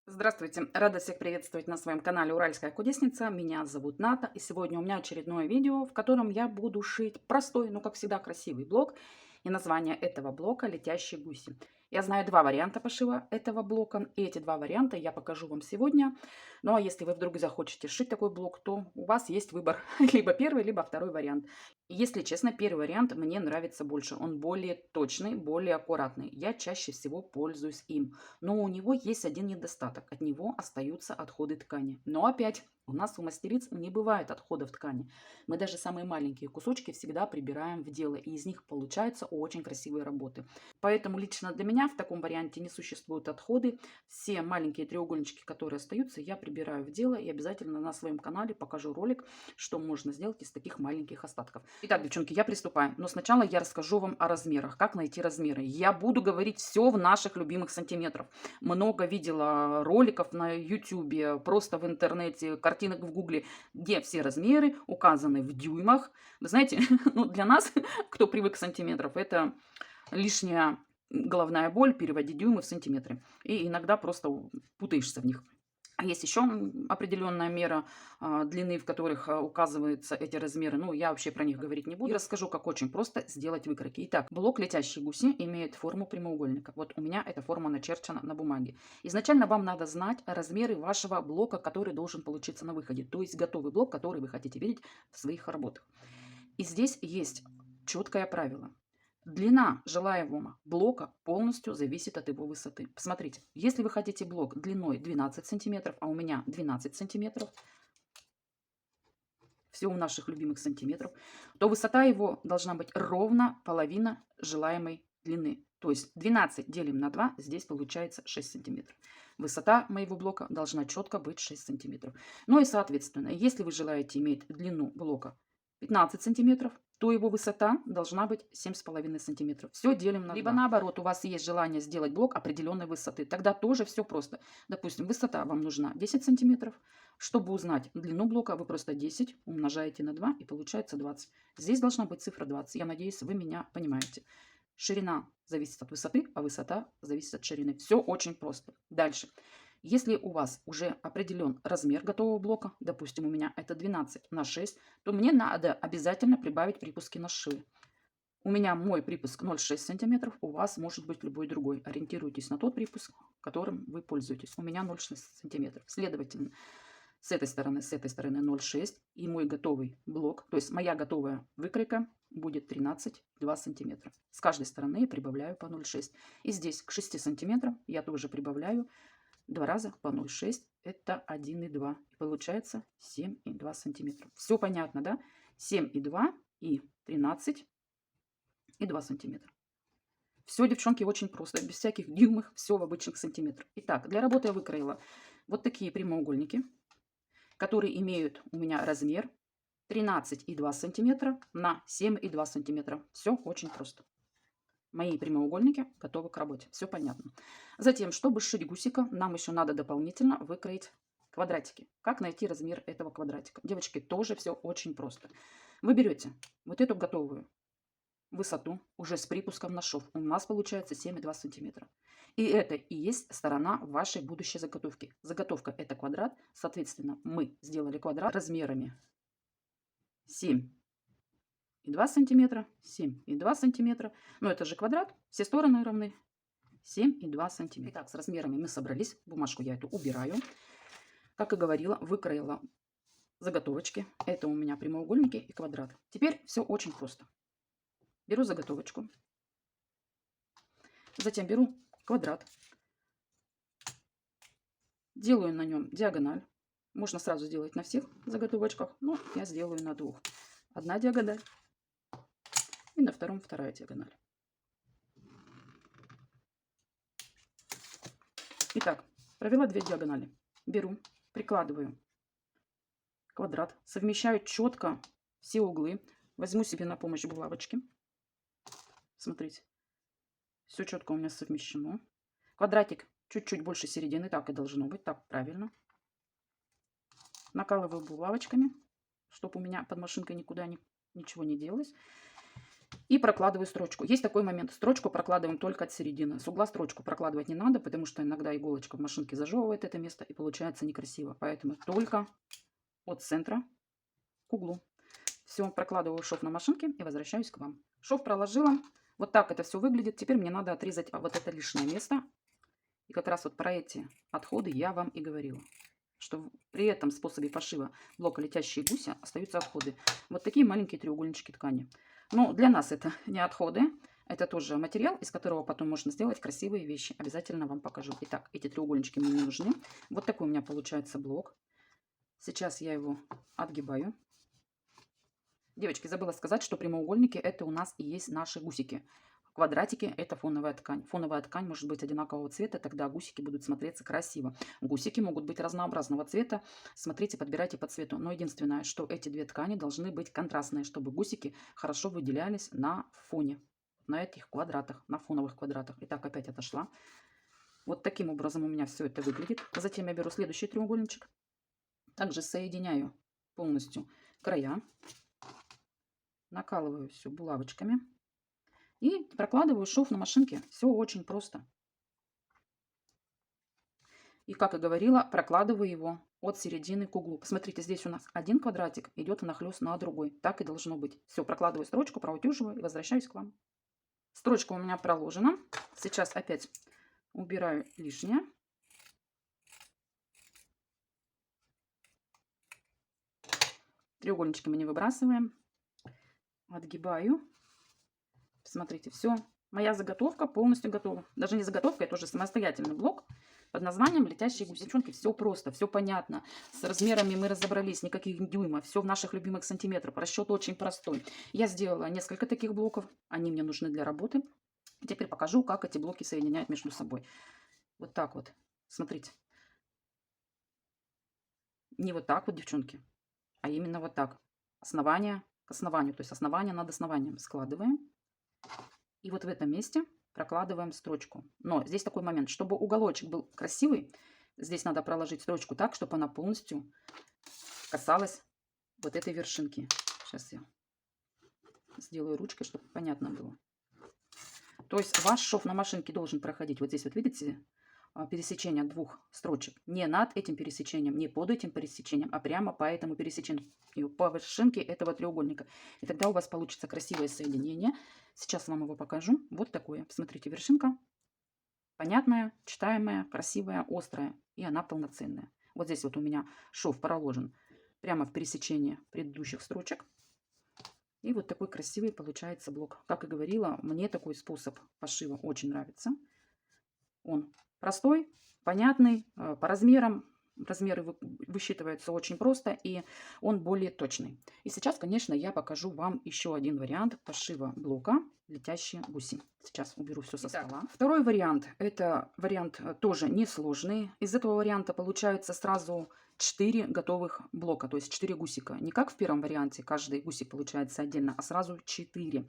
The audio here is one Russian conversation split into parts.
Здравствуйте! Рада всех приветствовать на своем канале Уральская кудесница. Меня зовут Ната, и сегодня у меня очередное видео, в котором я буду шить простой, но как всегда красивый блок. И название этого блока «Летящие гуси». Я знаю два варианта пошива этого блока, и эти два варианта я покажу вам сегодня. Ну а если вы вдруг захочете шить такой блок, то у вас есть выбор либо первый, либо второй вариант. И если честно, первый вариант мне нравится больше. Он более точный, более аккуратный. Я чаще всего пользуюсь им. Но у него есть один недостаток. От него остаются отходы ткани. Но опять, у нас у мастериц не бывает отходов ткани. Мы даже самые маленькие кусочки всегда прибираем в дело. И из них получаются очень красивые работы. Поэтому лично для меня в таком варианте не существуют отходы. Все маленькие треугольнички, которые остаются, я прибираю в дело. И обязательно на своем канале покажу ролик, что можно сделать из таких маленьких остатков. Итак, девчонки, я приступаю. Но сначала я расскажу вам о размерах. Как найти размеры. Я буду говорить все в наших любимых сантиметрах. Много видела роликов на ютубе, просто в интернете, картинок в гугле, где все размеры указаны в дюймах. Вы знаете, ну, для нас, кто привык к сантиметров, это лишняя головная боль переводить дюймы в сантиметры. И иногда просто путаешься в них. Есть еще определенная мера длины, в которых указываются эти размеры. Ну, я вообще про них говорить не буду. И расскажу, как очень просто сделать выкройки. Итак, блок «Летящие гуси» имеет форму прямоугольника. Вот у меня эта форма начерчена на бумаге. Изначально вам надо знать размеры вашего блока, который должен получиться на выходе. То есть готовый блок, который вы хотите видеть в своих работах. И здесь есть четкое правило. Длина желаемого блока полностью зависит от его высоты. Посмотрите, если вы хотите блок длиной 12 сантиметров, а у меня 12 сантиметров, все у наших любимых сантиметров, то высота его должна быть ровно половина желаемой длины. То есть 12 делим на 2, здесь получается 6 сантиметров. Высота моего блока должна четко быть 6 сантиметров. Ну и соответственно, если вы желаете иметь длину блока 15 сантиметров, то его высота должна быть 7,5 сантиметров. Все делим на 2. Либо наоборот, у вас есть желание сделать блок определенной высоты. Тогда тоже все просто. Допустим, высота вам нужна 10 сантиметров. Чтобы узнать длину блока, вы просто 10 умножаете на 2 и получается 20. Здесь должна быть цифра 20. Я надеюсь, вы меня понимаете. Ширина зависит от высоты, а высота зависит от ширины. Все очень просто. Дальше. Если у вас уже определен размер готового блока, допустим, у меня это 12 на 6, то мне надо обязательно прибавить припуски на швы. У меня мой припуск 0,6 сантиметров, у вас может быть любой другой. Ориентируйтесь на тот припуск, которым вы пользуетесь. У меня 0,6 сантиметров. Следовательно, с этой стороны 0,6. И мой готовый блок, то есть моя готовая выкройка будет 13,2 сантиметра. С каждой стороны я прибавляю по 0,6. И здесь к 6 сантиметрам я тоже прибавляю 2 раза по 0,6. Это 1,2. И получается 7,2 сантиметра. Все понятно, да? 7,2 и 13,2 сантиметра. Все, девчонки, очень просто. Без всяких дюймов, все в обычных сантиметрах. Итак, для работы я выкроила вот такие прямоугольники, которые имеют у меня размер 13,2 сантиметра на 7,2 сантиметра. Все очень просто. Мои прямоугольники готовы к работе. Все понятно. Затем, чтобы сшить гусика, нам еще надо дополнительно выкроить квадратики. Как найти размер этого квадратика? Девочки, тоже все очень просто. Вы берете вот эту готовую высоту уже с припуском на шов. У нас получается 7,2 сантиметра. И это и есть сторона вашей будущей заготовки. Заготовка это квадрат. Соответственно, мы сделали квадрат размерами 7,2 сантиметра, 7,2 сантиметра. Но это же квадрат, все стороны равны. 7,2 сантиметра. Итак, с размерами мы собрались. Бумажку я эту убираю. Как и говорила, выкроила заготовочки. Это у меня прямоугольники и квадрат. Теперь все очень просто. Беру заготовочку. Затем беру квадрат. Делаю на нем диагональ. Можно сразу сделать на всех заготовочках, но я сделаю на двух. Одна диагональ и на втором вторая диагональ. Итак, провела две диагонали. Беру, прикладываю квадрат, совмещаю четко все углы. Возьму себе на помощь булавочки. Смотрите, все четко у меня совмещено. Квадратик чуть-чуть больше середины, так и должно быть, так правильно. Накалываю булавочками, чтобы у меня под машинкой никуда ничего не делалось. И прокладываю строчку. Есть такой момент. Строчку прокладываем только от середины. С угла строчку прокладывать не надо, потому что иногда иголочка в машинке зажевывает это место и получается некрасиво. Поэтому только от центра к углу. Все, прокладываю шов на машинке и возвращаюсь к вам. Шов проложила. Вот так это все выглядит. Теперь мне надо отрезать вот это лишнее место. И как раз вот про эти отходы я вам и говорила, что при этом способе пошива блока «Летящие гуси» остаются отходы. Вот такие маленькие треугольнички ткани. Но для нас это не отходы. Это тоже материал, из которого потом можно сделать красивые вещи. Обязательно вам покажу. Итак, эти треугольнички мне не нужны. Вот такой у меня получается блок. Сейчас я его отгибаю. Девочки, забыла сказать, что прямоугольники это у нас и есть наши гусики. Квадратики это фоновая ткань. Фоновая ткань может быть одинакового цвета, тогда гусики будут смотреться красиво. Гусики могут быть разнообразного цвета. Смотрите, подбирайте по цвету. Но единственное, что эти две ткани должны быть контрастные, чтобы гусики хорошо выделялись на фоне, на этих квадратах, на фоновых квадратах. Итак, опять отошла. Вот таким образом у меня все это выглядит. Затем я беру следующий треугольничек. Также соединяю полностью края. Накалываю все булавочками. И прокладываю шов на машинке. Все очень просто. И, как и говорила, прокладываю его от середины к углу. Посмотрите, здесь у нас один квадратик идет внахлёст на другой. Так и должно быть. Все, прокладываю строчку, проутюживаю и возвращаюсь к вам. Строчка у меня проложена. Сейчас опять убираю лишнее. Треугольнички мы не выбрасываем. Отгибаю. Смотрите, все. Моя заготовка полностью готова. Даже не заготовка, это уже самостоятельный блок под названием «Летящие гуси». Девчонки, все просто, все понятно. С размерами мы разобрались, никаких дюймов. Все в наших любимых сантиметрах. Расчет очень простой. Я сделала несколько таких блоков. Они мне нужны для работы. Теперь покажу, как эти блоки соединяют между собой. Вот так вот. Смотрите. Не вот так вот, девчонки, а именно вот так. Основание к основанию. То есть основание над основанием складываем. И вот в этом месте прокладываем строчку. Но здесь такой момент, чтобы уголочек был красивый, здесь надо проложить строчку так, чтобы она полностью касалась вот этой вершинки. Сейчас я сделаю ручкой, чтобы понятно было. То есть ваш шов на машинке должен проходить. Вот здесь вот видите пересечение двух строчек. Не над этим пересечением, не под этим пересечением, а прямо по этому пересечению, по вершинке этого треугольника. И тогда у вас получится красивое соединение. Сейчас вам его покажу. Вот такое. Смотрите, вершинка понятная, читаемая, красивая, острая. И она полноценная. Вот здесь вот у меня шов проложен прямо в пересечении предыдущих строчек. И вот такой красивый получается блок. Как и говорила, мне такой способ пошива очень нравится. Он простой, понятный, по размерам. Размеры высчитываются очень просто, и он более точный. И сейчас, конечно, я покажу вам еще один вариант пошива блока «Летящие гуси». Сейчас уберу все со стола. Второй вариант. Это вариант тоже несложный. Из этого варианта получается сразу 4 готовых блока, то есть 4 гусика. Не как в первом варианте, каждый гусик получается отдельно, а сразу 4.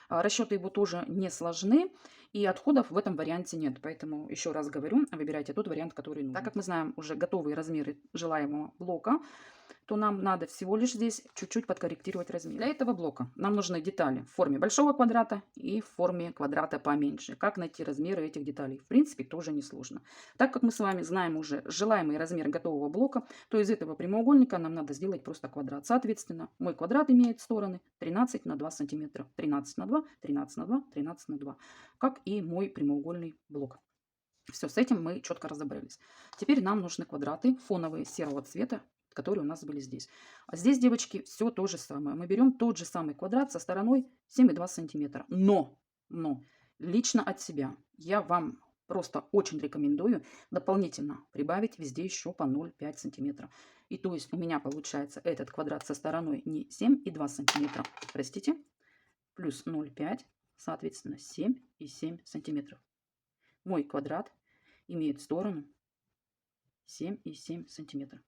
Расчеты его тоже не сложны, и отходов в этом варианте нет. Поэтому еще раз говорю, выбирайте тот вариант, который нужен. Так как мы знаем уже готовые размеры желаемого блока, то нам надо всего лишь здесь чуть-чуть подкорректировать размер. Для этого блока нам нужны детали в форме большого квадрата и в форме квадрата поменьше. Как найти размеры этих деталей? В принципе, тоже несложно. Так как мы с вами знаем уже желаемый размер готового блока, то из этого прямоугольника нам надо сделать просто квадрат. Соответственно, мой квадрат имеет стороны 13 на 2 сантиметра. 13 на 2, 13 на 2, 13 на 2. Как и мой прямоугольный блок. Все, с этим мы четко разобрались. Теперь нам нужны квадраты фоновые серого цвета, которые у нас были здесь. А здесь, девочки, все то же самое. Мы берем тот же самый квадрат со стороной 7,2 сантиметра. Но лично от себя я вам просто очень рекомендую дополнительно прибавить везде еще по 0,5 сантиметра. И то есть у меня получается этот квадрат со стороной не 7,2 сантиметра, простите, плюс 0,5, соответственно 7,7 сантиметров. Мой квадрат имеет сторону 7,7 сантиметров.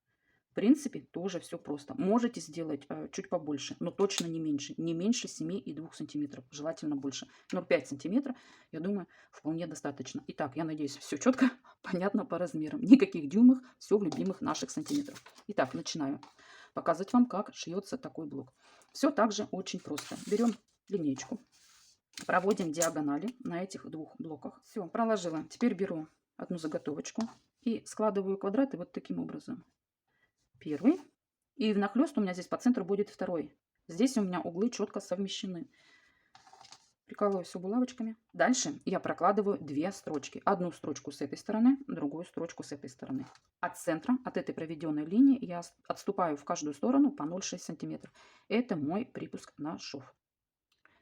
В принципе, тоже все просто. Можете сделать чуть побольше, но точно не меньше. Не меньше 7,2 сантиметров. Желательно больше. 0,5 сантиметра, я думаю, вполне достаточно. Итак, я надеюсь, все четко, понятно по размерам. Никаких дюймов, все в любимых наших сантиметрах. Итак, начинаю показывать вам, как шьется такой блок. Все также очень просто. Берем линейку. проводим диагонали на этих двух блоках. Все, проложила. Теперь беру одну заготовочку и складываю квадраты вот таким образом. Первый. И внахлёст у меня здесь по центру будет второй. Здесь у меня углы четко совмещены. Прикалываю все булавочками. Дальше я прокладываю 2 строчки. Одну строчку с этой стороны, другую строчку с этой стороны. От центра, от этой проведенной линии, я отступаю в каждую сторону по 0,6 см. Это мой припуск на шов.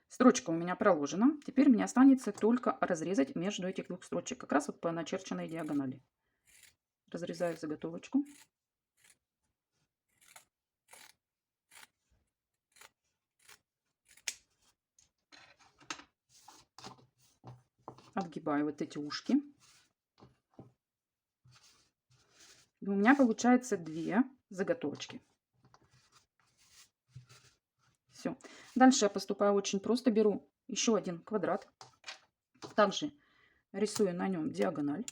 Строчка у меня проложена. Теперь мне останется только разрезать между этих двух строчек. Как раз вот по начерченной диагонали. Разрезаю заготовочку. Отгибаю вот эти ушки. И у меня получается 2 заготовочки. Все. Дальше я поступаю очень просто. Беру еще один квадрат. Также рисую на нем диагональ.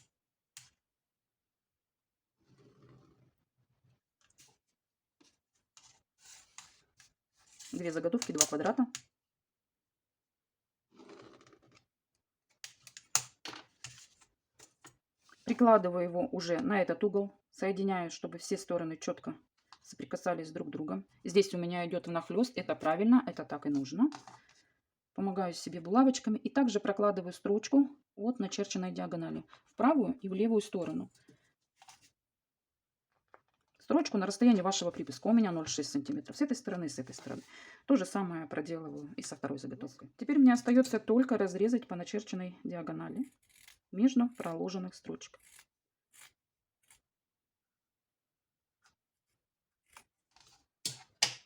Две заготовки, 2 квадрата. Прикладываю его уже на этот угол. Соединяю, чтобы все стороны четко соприкасались друг с другом. Здесь у меня идет внахлёст. Это правильно, это так и нужно. Помогаю себе булавочками. И также прокладываю строчку от начерченной диагонали в правую и в левую сторону. Строчку на расстоянии вашего припуска. У меня 0,6 см. С этой стороны, с этой стороны. То же самое проделываю и со второй заготовкой. Теперь мне остается только разрезать по начерченной диагонали между проложенных строчек.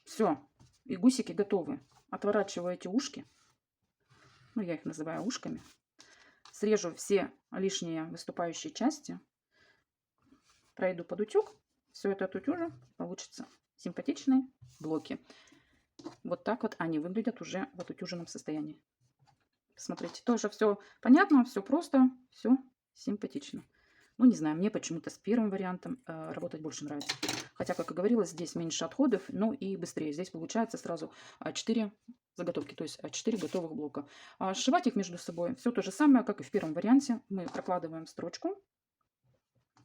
Все, и гусики готовы. Отворачиваю эти ушки. Ну, я их называю ушками. Срежу все лишние выступающие части. Пройду под утюг. Все это отутюжу. Получится симпатичные блоки. Вот так вот они выглядят уже в отутюженном состоянии. Смотрите, тоже все понятно, все просто, все симпатично. Ну, не знаю, мне почему-то с первым вариантом работать больше нравится. Хотя, как и говорилось, здесь меньше отходов, ну и быстрее. Здесь получается сразу 4 заготовки, то есть 4 готовых блока. Сшивать их между собой все то же самое, как и в первом варианте. Мы прокладываем строчку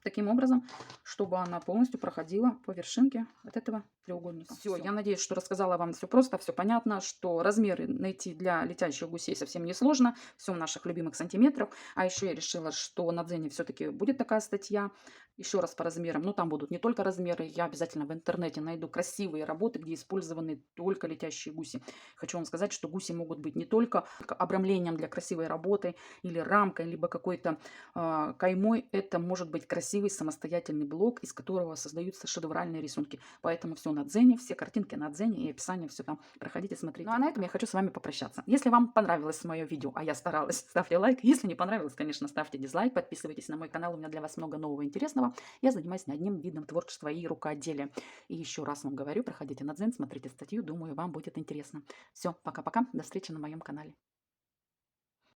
таким образом, чтобы она полностью проходила по вершинке от этого треугольника. Все, я надеюсь, что рассказала вам все просто, все понятно, что размеры найти для летящих гусей совсем не сложно, все в наших любимых сантиметрах. А еще я решила, что на Дзене все-таки будет такая статья, еще раз по размерам. Но там будут не только размеры, я обязательно в интернете найду красивые работы, где использованы только летящие гуси. Хочу вам сказать, что гуси могут быть не только обрамлением для красивой работы или рамкой, либо какой-то каймой. Это может быть красивый самостоятельный блок, из которого создаются шедевральные рисунки. Поэтому все на Дзене, все картинки на Дзене и описание, все там проходите, смотрите. Ну а на этом я хочу с вами попрощаться. Если вам понравилось мое видео, а я старалась, ставьте лайк. Если не понравилось, конечно, ставьте дизлайк, подписывайтесь на мой канал, у меня для вас много нового интересного. Я занимаюсь не одним видом творчества и рукоделия. И еще раз вам говорю, проходите на Дзен, смотрите статью, думаю, вам будет интересно. Все, пока-пока, до встречи на моем канале.